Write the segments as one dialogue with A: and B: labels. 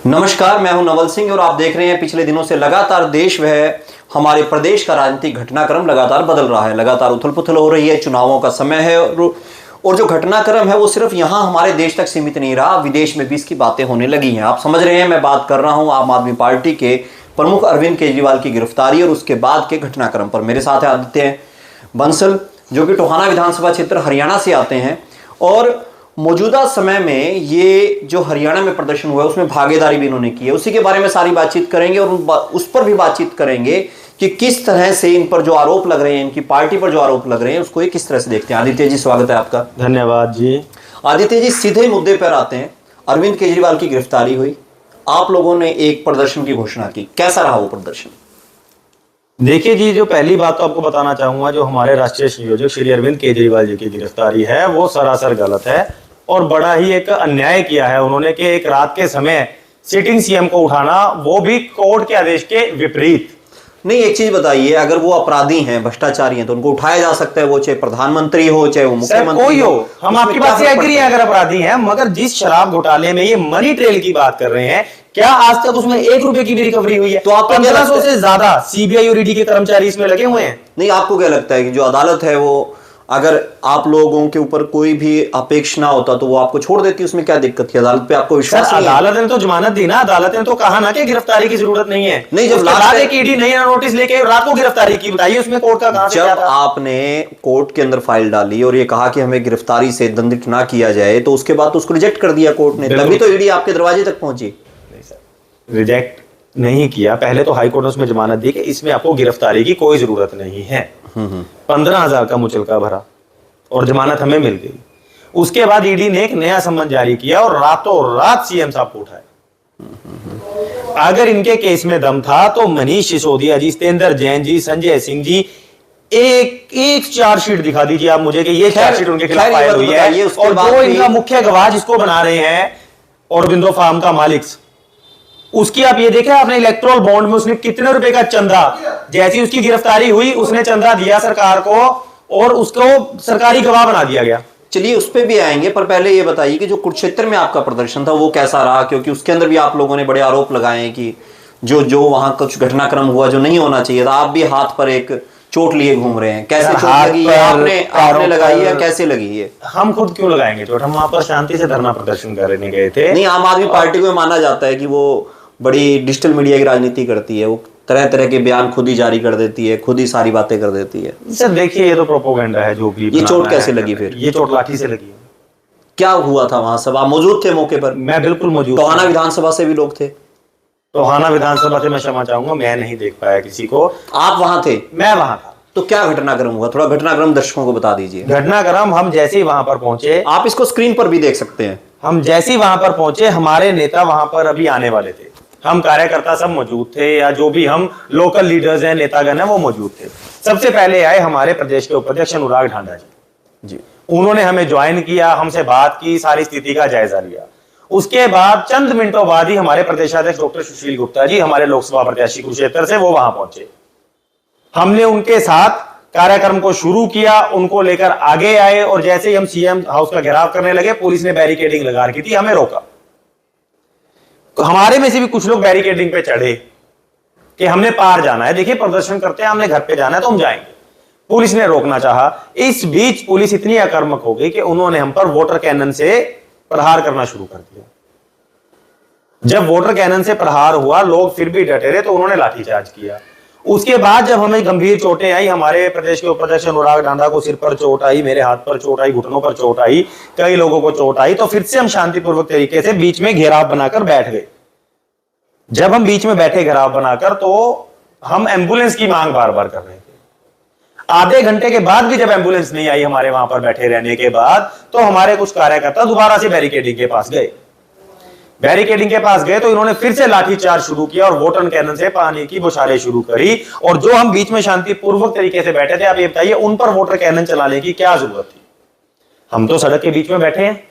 A: नमस्कार, मैं हूं नवल सिंह और आप देख रहे हैं पिछले दिनों से लगातार देश व हमारे प्रदेश का राजनीतिक घटनाक्रम लगातार बदल रहा है। लगातार उथल पुथल हो रही है, चुनावों का समय है और जो घटनाक्रम है वो सिर्फ यहाँ हमारे देश तक सीमित नहीं रहा, विदेश में भी इसकी बातें होने लगी हैं। आप समझ रहे हैं, मैं बात कर रहा हूँ आम आदमी पार्टी के प्रमुख अरविंद केजरीवाल की गिरफ्तारी और उसके बाद के घटनाक्रम पर। मेरे साथ है आदित्य बंसल, जो कि टोहाना विधानसभा क्षेत्र हरियाणा से आते हैं और मौजूदा समय में ये जो हरियाणा में प्रदर्शन हुआ है उसमें भागीदारी भी इन्होंने की है। उसी के बारे में सारी बातचीत करेंगे और उस पर भी बातचीत करेंगे कि किस तरह से इन पर जो आरोप लग रहे हैं, इनकी पार्टी पर जो आरोप लग रहे हैं, उसको ये किस तरह से देखते हैं। आदित्य जी, स्वागत है आपका।
B: धन्यवाद जी।
A: आदित्य जी, सीधे मुद्दे पर आते हैं। अरविंद केजरीवाल की गिरफ्तारी हुई, आप लोगों ने एक प्रदर्शन की घोषणा की, कैसा रहा वो प्रदर्शन?
B: देखिए जी, जो पहली बात तो आपको बताना चाहूंगा, जो हमारे राष्ट्रीय संयोजक श्री अरविंद केजरीवाल जी की गिरफ्तारी है वो सरासर गलत है और बड़ा ही एक अन्याय किया है उन्होंने कि एक रात के समय सिटिंग सीएम को उठाना, वो भी कोर्ट के आदेश के विपरीत।
A: नहीं, एक चीज बताइए, अगर वो अपराधी हैं, भ्रष्टाचारी हैं, तो उनको उठाया जा सकता है, वो चाहे प्रधानमंत्री हो चाहे वो मुख्यमंत्री
B: कोई हो। हम आपकी बात से एग्री हैं अगर अपराधी हैं, मगर जिस शराब घोटाले में ये मनी ट्रेल की बात कर रहे हैं, क्या आज तक उसमें 1 रुपए की भी रिकवरी हुई है?
A: तो आप
B: 1500 से ज्यादा सीबीआई और ईडी के कर्मचारी इसमें लगे हुए हैं।
A: नहीं, आपको क्या लगता है कि जो अदालत है वो, अगर आप लोगों के ऊपर कोई भी अपेक्षा ना होता तो वो आपको छोड़ देती, उसमें क्या दिक्कत थी? अदालत पे आपको विश्वास नहीं है?
B: अदालत ने तो जमानत दी ना, अदालत ने तो कहा ना कि गिरफ्तारी की जरूरत नहीं है।
A: नहीं, जब
B: लास्ट ईडी नहीं नोटिस लेके रात को गिरफ्तारी की, बताइए उसमें कोर्ट का कहां से क्या
A: जब
B: था?
A: आपने कोर्ट के अंदर फाइल डाली और ये कहा कि हमें गिरफ्तारी से दंडित ना किया जाए, तो उसके बाद तो उसको रिजेक्ट कर दिया कोर्ट ने, तभी तो ईडी आपके दरवाजे तक पहुंची।
B: रिजेक्ट नहीं किया, पहले तो हाई कोर्ट ने उसमें जमानत दी कि इसमें आपको गिरफ्तारी की कोई जरूरत नहीं है। 15,000 का मुचलका भरा और जमानत हमें मिल गई। उसके बाद ईडी ने एक नया सम्मन जारी किया और रातों रात सीएम साहब को उठाया। अगर इनके केस में दम था तो मनीष सिसोदिया जी, सतेंद्र जैन जी, संजय सिंह जी, एक चार्जशीट दिखा दीजिए आप मुझे कि ये चार्जशीट उनके खिलाफ फाइल हुई है। और जो इनका मुख्य गवाह जिसको बना रहे हैं औरबिंदो फार्म का मालिक, उसकी आप ये देखें, आपने इलेक्ट्रोल बॉन्ड में उसने कितने रुपए का चंदा, जैसी उसकी गिरफ्तारी हुई उसने चंदा दिया सरकार को और उसको सरकारी गवाह बना दिया गया।
A: चलिए उस पे भी आएंगे, पर पहले ये बताइए कि जो कुरुक्षेत्र में आपका प्रदर्शन था वो कैसा रहा, क्योंकि उसके अंदर भी आप लोगों ने बड़े आरोप लगाए हैं कि जो वहां कुछ घटनाक्रम हुआ जो नहीं होना चाहिए था। आप भी हाथ पर एक चोट लिए घूम रहे हैं, कैसे चोट लगी है? आपने लगाई है, कैसे लगी है?
B: हम खुद क्यों लगाएंगे चोट? हम वहां पर शांति से धरना प्रदर्शन करने गए थे।
A: नहीं, आम आदमी पार्टी को माना जाता है कि वो बड़ी डिजिटल मीडिया की राजनीति करती है, वो तरह तरह के बयान खुद ही जारी कर देती है, खुद ही सारी बातें कर देती है।
B: सर देखिए, ये तो प्रोपोगंडा है जो भी।
A: ये चोट कैसे लगी फिर?
B: ये चोट लाठी से लगी।
A: क्या हुआ था वहां? सब आप मौजूद थे मौके पर?
B: मैं बिल्कुल मौजूद।
A: टोहाना विधानसभा से भी लोग थे?
B: टोहाना विधानसभा से मैं क्षमा चाहूंगा, मैं नहीं देख पाया किसी को।
A: आप वहां थे?
B: मैं वहां था।
A: तो क्या घटनाक्रम हुआ? थोड़ा घटनाक्रम दर्शकों को बता दीजिए।
B: घटनाक्रम, हम जैसे ही वहां पर पहुंचे,
A: आप इसको स्क्रीन पर भी देख सकते हैं।
B: हम जैसे ही वहां पर पहुंचे, हमारे नेता वहां पर अभी आने वाले थे, हम कार्यकर्ता सब मौजूद थे, या जो भी हम लोकल लीडर्स हैं, नेतागण हैं, वो मौजूद थे। सबसे पहले आए हमारे प्रदेश के उपाध्यक्ष अनुराग ढांडा जी। उन्होंने हमें ज्वाइन किया, हमसे बात की, सारी स्थिति का जायजा लिया। उसके बाद चंद मिनटों बाद ही हमारे प्रदेशाध्यक्ष डॉक्टर सुशील गुप्ता जी, हमारे लोकसभा प्रत्याशी कुरुक्षेत्र से, वो वहां पहुंचे। हमने उनके साथ कार्यक्रम को शुरू किया, उनको लेकर आगे आए और जैसे ही हम सीएम हाउस का घेराव करने लगे, पुलिस ने बैरिकेडिंग लगा रखी थी, हमें रोका। हमारे में से भी कुछ लोग बैरिकेडिंग पे चढ़े कि हमने पार जाना है, देखिए प्रदर्शन करते हैं, हमने घर पे जाना है तो हम जाएंगे। पुलिस ने रोकना चाहा। इस बीच पुलिस इतनी आक्रामक हो गई कि उन्होंने हम पर वाटर कैनन से प्रहार करना शुरू कर दिया। जब वाटर कैनन से प्रहार हुआ, लोग फिर भी डटे रहे तो उन्होंने लाठीचार्ज किया। उसके बाद जब हमें गंभीर चोटें आई, हमारे प्रदेश के उपाध्यक्ष अनुराग ढांडा को सिर पर चोट आई, मेरे हाथ पर चोट आई, घुटनों पर चोट आई, कई लोगों को चोट आई, तो फिर से हम शांतिपूर्वक तरीके से बीच में घेराव बनाकर बैठ गए। जब हम बीच में बैठे घेराव बनाकर, तो हम एम्बुलेंस की मांग बार बार कर रहे थे। आधे घंटे के बाद भी जब एम्बुलेंस नहीं आई हमारे वहां पर बैठे रहने के बाद, तो हमारे कुछ कार्यकर्ता दोबारा से बैरिकेडिंग के पास गए। बैरिकेडिंग के पास गए तो इन्होंने फिर से लाठीचार्ज शुरू किया और वाटर कैनन से पानी की बौछारें शुरू करी। और जो हम बीच में शांतिपूर्वक तरीके से बैठे थे, आप ये बताइए उन पर वाटर कैनन चलाने की क्या जरूरत थी? हम तो सड़क के बीच में बैठे हैं।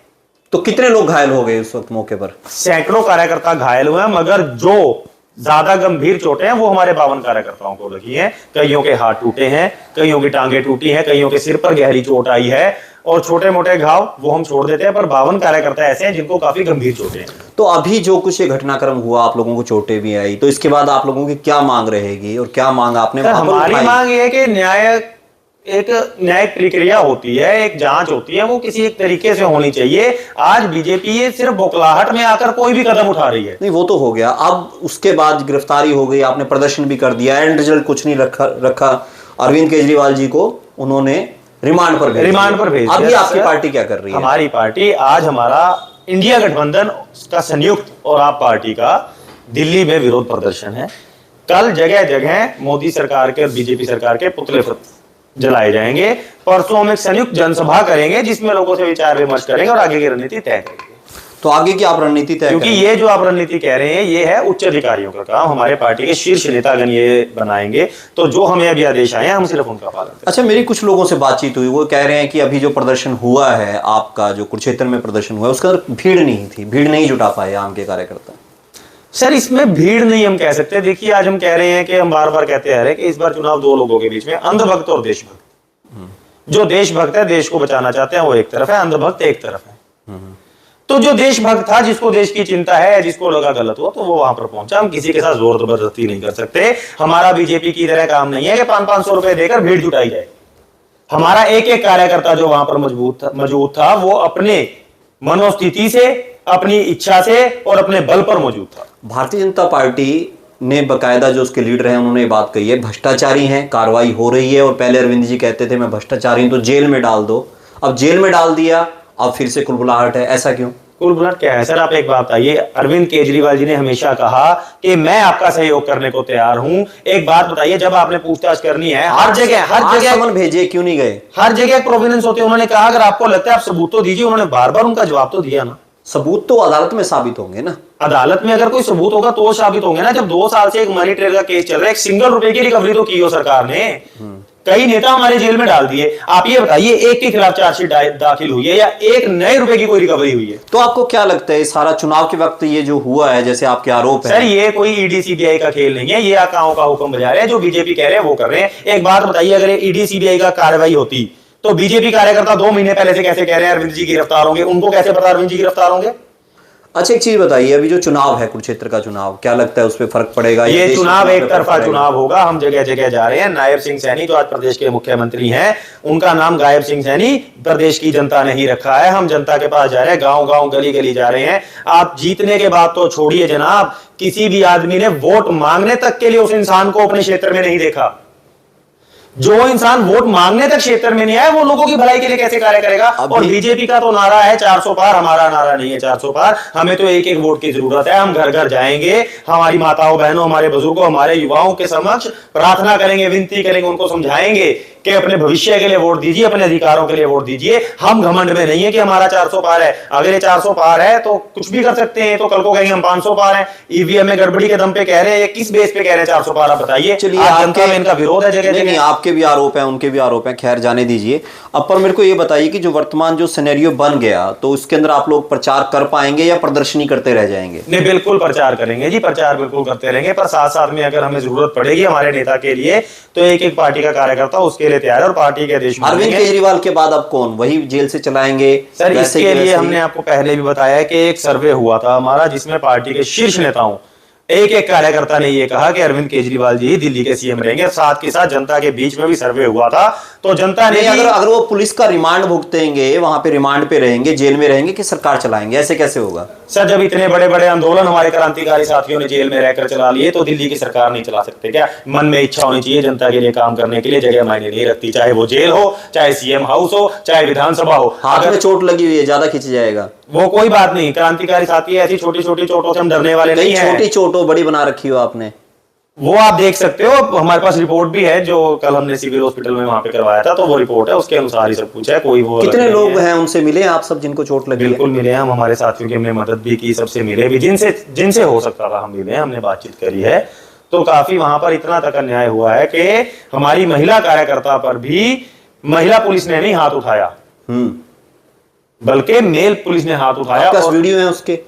A: तो कितने लोग घायल हो गए उस वक्त मौके पर?
B: सैकड़ों कार्यकर्ता घायल हुए हैं, मगर जो ज्यादा गंभीर चोटें हैं वो हमारे 52 कार्यकर्ताओं को लगी हैं। कईयों के हाथ टूटे हैं, कईयों की टांगे टूटी हैं, कईयों के सिर पर गहरी चोट आई है। और छोटे मोटे घाव वो हम छोड़ देते हैं, पर 52 कार्यकर्ता ऐसे हैं जिनको काफी गंभीर चोटें हैं।
A: तो अभी जो कुछ ये घटनाक्रम हुआ, आप लोगों को चोटें भी आई, तो इसके बाद आप लोगों की क्या मांग रहेगी और क्या मांग आपने
B: सर,
A: वहां पर
B: हमारी
A: उठाई?
B: मांग ये है कि एक न्यायिक प्रक्रिया होती है, एक जांच होती है, वो किसी एक तरीके से होनी चाहिए। आज बीजेपी ये सिर्फ बौखलाहट में आकर कोई भी कदम उठा रही है।
A: नहीं, वो तो हो गया। अब उसके बाद गिरफ्तारी हो गई, आपने प्रदर्शन भी कर दिया, एंड रिजल्ट कुछ नहीं रखा। अरविंद केजरीवाल जी को उन्होंने रिमांड पर भेज दिया। अभी आपकी पार्टी क्या कर रही है?
B: हमारी पार्टी, आज हमारा इंडिया गठबंधन का संयुक्त और आप पार्टी का दिल्ली में विरोध प्रदर्शन है। कल जगह जगह मोदी सरकार के और बीजेपी सरकार के पुतले जलाए जाएंगे। परसों हम एक संयुक्त जनसभा करेंगे जिसमें लोगों से विचार विमर्श करेंगे और आगे की रणनीति तय करेंगे।
A: तो आगे की आप रणनीति तय
B: क्योंकि ये जो आप रणनीति कह रहे हैं ये है उच्च अधिकारियों का काम, हमारे पार्टी के शीर्ष नेतागण ये बनाएंगे। तो जो हमें अभी आदेश आए हैं हम सिर्फ उनका पालन करें।
A: अच्छा, मेरी कुछ लोगों से बातचीत हुई, वो कह रहे हैं कि अभी जो प्रदर्शन हुआ है आपका, जो कुरुक्षेत्र में प्रदर्शन हुआ है, उसका भीड़ नहीं थी, भीड़ नहीं जुटा पाए आम के कार्यकर्ता।
B: सर, इसमें भीड़ नहीं हम कह सकते। देखिए, आज हम कह रहे हैं कि हम बार बार कहते आ रहे हैं कि इस बार चुनाव दो लोगों के बीच में, अंधभक्त और देशभक्त। जो देशभक्त है, देश को बचाना चाहते हैं, वो एक तरफ है, अंधभक्त एक तरफ है। तो जो देशभक्त था, जिसको देश की चिंता है, जिसको लगा गलत हुआ, तो वो वहां पर पहुंचा। हम किसी के साथ जोर जबरदस्ती नहीं कर सकते। हमारा बीजेपी की तरह काम नहीं है कि 500-500 रुपए देकर भीड़ जुटाई जाए। हमारा एक एक कार्यकर्ता जो वहां पर मौजूद था वो अपने मनोस्थिति से, अपनी इच्छा से और अपने बल पर मौजूद था।
A: भारतीय जनता पार्टी ने बकायदा, जो उसके लीडर हैं, उन्होंने ये बात कही है, भ्रष्टाचारी हैं, कार्रवाई हो रही है। और पहले अरविंद जी कहते थे मैं भ्रष्टाचारी हूं तो जेल में डाल दो, अब जेल में डाल दिया, अब फिर से कुलबुलाहट है, ऐसा क्यों?
B: कुलबुलाहट क्या है सर? आप एक बात बताइए, अरविंद केजरीवाल जी ने हमेशा कहा कि मैं आपका सहयोग करने को तैयार हूं। एक बात बताइए, जब आपने पूछताछ करनी है, हर जगह
A: समन भेजे, क्यों नहीं गए?
B: हर जगह प्रोविडेंस होते हैं। उन्होंने कहा अगर आपको लगता है आप सबूत तो दीजिए। उन्होंने बार बार उनका जवाब तो दिया ना।
A: सबूत तो अदालत में साबित होंगे ना।
B: अदालत में अगर कोई सबूत होगा तो साबित होंगे ना। जब 2 साल से एक मनी ट्रेल का केस चल रहा है, एक सिंगल रुपए की रिकवरी तो की हो सरकार ने। कई नेता हमारे जेल में डाल दिए। आप ये बताइए, एक के खिलाफ चार्जशीट दाखिल हुई है या एक नए रुपए की कोई रिकवरी हुई है?
A: तो आपको क्या लगता है सारा चुनाव के वक्त ये जो हुआ है, जैसे आपके आरोप है?
B: सर, ये कोई ईडी सीबीआई का खेल नहीं है। ये आकाओं का हुक्म बजा रहे हैं, जो बीजेपी कह रहे हैं वो कर रहे हैं। एक बात बताइए, अगर ईडी सीबीआई का कार्रवाई होती तो बीजेपी कार्यकर्ता 2 महीने पहले से कैसे कह रहे हैं अरविंद जी गिरफ्तार होंगे? उनको कैसे पता अरविंद जी गिरफ्तार होंगे?
A: अच्छा, एक चीज बताइए, अभी जो चुनाव है, कुरुक्षेत्र का चुनाव, क्या लगता है उस पर फर्क पड़ेगा?
B: ये चुनाव एक तरफा चुनाव होगा। हम जगह जगह जा रहे हैं। नायब सिंह सैनी जो आज प्रदेश के मुख्यमंत्री हैं, उनका नाम गायब सिंह सैनी प्रदेश की जनता ने ही रखा है। हम जनता के पास जा रहे हैं, गांव गांव गली गली जा रहे हैं। आप जीतने के बाद तो छोड़िए जनाब, किसी भी आदमी ने वोट मांगने तक के लिए उस इंसान को अपने क्षेत्र में नहीं देखा। जो इंसान वोट मांगने तक क्षेत्र में नहीं आया, वो लोगों की भलाई के लिए कैसे कार्य करेगा? और बीजेपी का तो नारा है 400 पार, हमारा नारा नहीं है 400 पार। हमें तो एक एक वोट की जरूरत है। हम घर घर जाएंगे, हमारी माताओं बहनों, हमारे बुजुर्गों, हमारे युवाओं के समक्ष प्रार्थना करेंगे, विनती करेंगे, उनको समझाएंगे कि अपने भविष्य के लिए वोट दीजिए, अपने अधिकारों के लिए वोट दीजिए। हम घमंड में नहीं है कि हमारा 400 पार है। अगर ये 400 पार है तो कुछ भी कर सकते हैं। तो कल को कहेंगे हम 500 पार हैं। ईवीएम में गड़बड़ी के दम पे कह रहे हैं, ये किस बेस पे कह रहे हैं 400 पार? आप बताइए।
A: चलिए,
B: जनता में इनका विरोध है जगह जगह।
A: आपके भी आरोप है, उनके भी आरोप है, खैर जाने दीजिए। अब पर मेरे को ये बताइए कि जो वर्तमान जो सिनेरियो बन गया, तो उसके अंदर आप लोग प्रचार कर पाएंगे या प्रदर्शनी करते रह जाएंगे?
B: नहीं, बिल्कुल प्रचार करेंगे जी, प्रचार बिल्कुल करते रहेंगे। पर साथ साथ में अगर हमें जरूरत पड़ेगी हमारे नेता के लिए, तो एक एक पार्टी का कार्यकर्ता उसके लिए तैयार है। और पार्टी के देश में
A: अरविंद केजरीवाल के बाद अब कौन, वही जेल से चलाएंगे?
B: सर, इसके लिए हमने आपको पहले भी बताया कि एक सर्वे हुआ था हमारा, जिसमें पार्टी के शीर्ष नेताओं, एक एक कार्यकर्ता ने ये कहा कि अरविंद केजरीवाल जी दिल्ली के सीएम रहेंगे। साथ के साथ जनता के बीच में भी सर्वे हुआ था, तो जनता ने
A: अगर वो पुलिस का रिमांड भुगतेंगे, वहां पे रिमांड पे रहेंगे, जेल में रहेंगे, कि सरकार चलाएंगे? ऐसे कैसे होगा
B: सर? जब इतने बड़े बड़े आंदोलन हमारे क्रांतिकारी साथियों ने जेल में रहकर चला लिए, तो दिल्ली की सरकार नहीं चला सकते क्या? मन में इच्छा होनी चाहिए जनता के लिए काम करने के लिए। जगह मायने नहीं रखती, चाहे वो जेल हो, चाहे सीएम हाउस हो, चाहे विधानसभा हो।
A: हाथ में चोट लगी हुई है, ज्यादा खिंच जाएगा,
B: वो कोई बात नहीं। क्रांतिकारी साथी ऐसी छोटी छोटी चोटों से हम डरने वाले नहीं है।
A: छोटी चोट हो, बड़ी बना रखी हो आपने,
B: वो आप देख सकते हो। हमारे पास रिपोर्ट भी है, जो कल हमने सिविल हॉस्पिटल में वहां पे करवाया था, तो वो रिपोर्ट है, उसके अनुसार ही सब कुछ है। कोई वो
A: कितने लोग हैं उनसे मिले आप सब जिनको चोट लगी?
B: बिल्कुल मिले हम, हमारे साथियों की हमने मदद भी की, सबसे मिले भी, जिनसे हो सकता था हम मिले, हमने बातचीत करी है। तो काफी वहां पर इतना तक अन्याय हुआ है कि हमारी महिला कार्यकर्ता पर भी महिला पुलिस ने नहीं हाथ उठाया, बल्कि मेल पुलिस ने हाथ उठाया।
A: और वीडियो है उसके?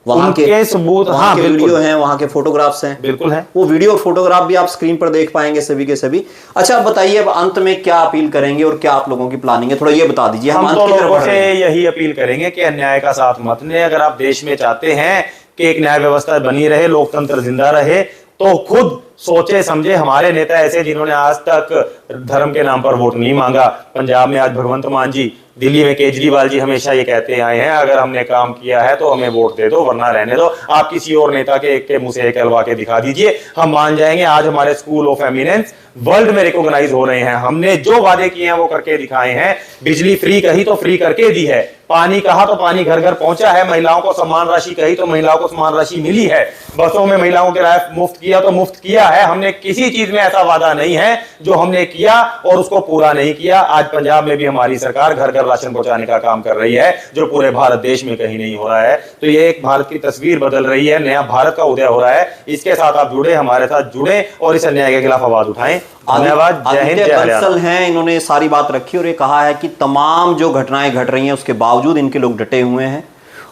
A: वहां
B: उनके सबूत,
A: वहां
B: हाँ
A: के
B: बिल्कुल,
A: वीडियो हैं, वहां के फोटोग्राफ्स हैं,
B: बिल्कुल है।
A: वो वीडियो और फोटोग्राफ भी आप स्क्रीन पर देख पाएंगे सभी के सभी। अच्छा, अब बताइए, अब अंत में क्या अपील करेंगे और क्या आप लोगों की प्लानिंग है, थोड़ा ये बता दीजिए।
B: हम
A: अंत
B: तो
A: की तरफ
B: लोगों
A: बढ़
B: से
A: रहे हैं।
B: यही अपील करेंगे कि अन्याय का साथ मत दें। अगर आप देश में चाहते हैं कि एक न्याय व्यवस्था बनी रहे, लोकतंत्र जिंदा रहे, तो खुद सोचे समझे। हमारे नेता ऐसे जिन्होंने आज तक धर्म के नाम पर वोट नहीं मांगा। पंजाब में आज भगवंत मान जी, दिल्ली में केजरीवाल जी हमेशा ये कहते आए हैं, अगर हमने काम किया है तो हमें वोट दे दो, वरना रहने दो। आप किसी और नेता के मुंह से कहलवा के दिखा दीजिए, हम मान जाएंगे। आज हमारे स्कूल ऑफ एमिनेंस वर्ल्ड में रिकॉग्नाइज हो रहे हैं। हमने जो वादे किए हैं वो करके दिखाए हैं। बिजली फ्री कही तो फ्री करके दी है, पानी कहा तो पानी घर घर पहुंचा है, महिलाओं को सम्मान राशि कही तो महिलाओं को सम्मान राशि मिली है, बसों में महिलाओं के किराया मुफ्त किया तो मुफ्त किया है। हमने किसी चीज में ऐसा वादा नहीं है जो हमने किया और उसको पूरा नहीं किया। आज पंजाब में भी हमारी सरकार घर घर राशन पहुंचाने का काम कर रही है, जो पूरे भारत देश में कहीं नहीं हो रहा है। तो ये एक भारत की तस्वीर बदल रही है, नया भारत का उदय हो रहा है। इसके साथ आप जुड़े, हमारे साथ जुड़े और इस अन्याय के खिलाफ आवाज उठाएं। धन्यवाद। जय हिंद, जय हरियाणा।
A: बंसल हैं, इन्होंने सारी बात रखी और ये कहा है कि तमाम जो घटनाएं घट रही हैं उसके बावजूद इनके लोग डटे हुए हैं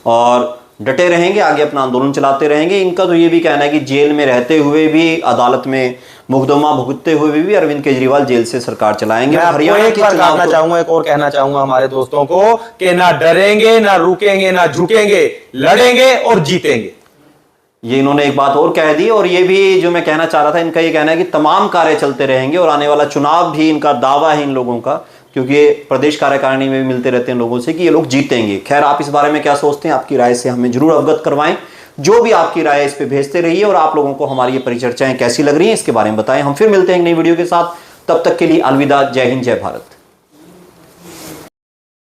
A: और डटे रहेंगे, आगे अपना आंदोलन चलाते रहेंगे। इनका तो ये भी कहना है कि जेल में रहते हुए भी, अदालत में मुकदमा भुगतते हुए भी अरविंद केजरीवाल जेल से सरकार चलाएंगे।
B: मैं
A: हरियाणा
B: एक
A: के
B: बार
A: चुनाव
B: कहना चाहूंगा, एक और कहना चाहूंगा हमारे दोस्तों को कि ना डरेंगे, ना रुकेंगे, ना झुकेंगे, लड़ेंगे और जीतेंगे।
A: ये इन्होंने एक बात और कह दी। और ये भी जो मैं कहना चाह रहा था, इनका ये कहना है कि तमाम कार्य चलते रहेंगे और आने वाला चुनाव भी, इनका दावा है इन लोगों का, क्योंकि ये प्रदेश कार्यकारिणी में भी मिलते रहते हैं लोगों से, कि ये लोग जीतेंगे। खैर, आप इस बारे में क्या सोचते हैं, आपकी राय से हमें जरूर अवगत करवाएं। जो भी आपकी राय है इस पे भेजते रहिए और आप लोगों को हमारी ये परिचर्चाएं कैसी लग रही हैं इसके बारे में बताएं। हम फिर मिलते हैं एक नई वीडियो के साथ, तब तक के लिए अलविदा। जय हिंद, जय भारत।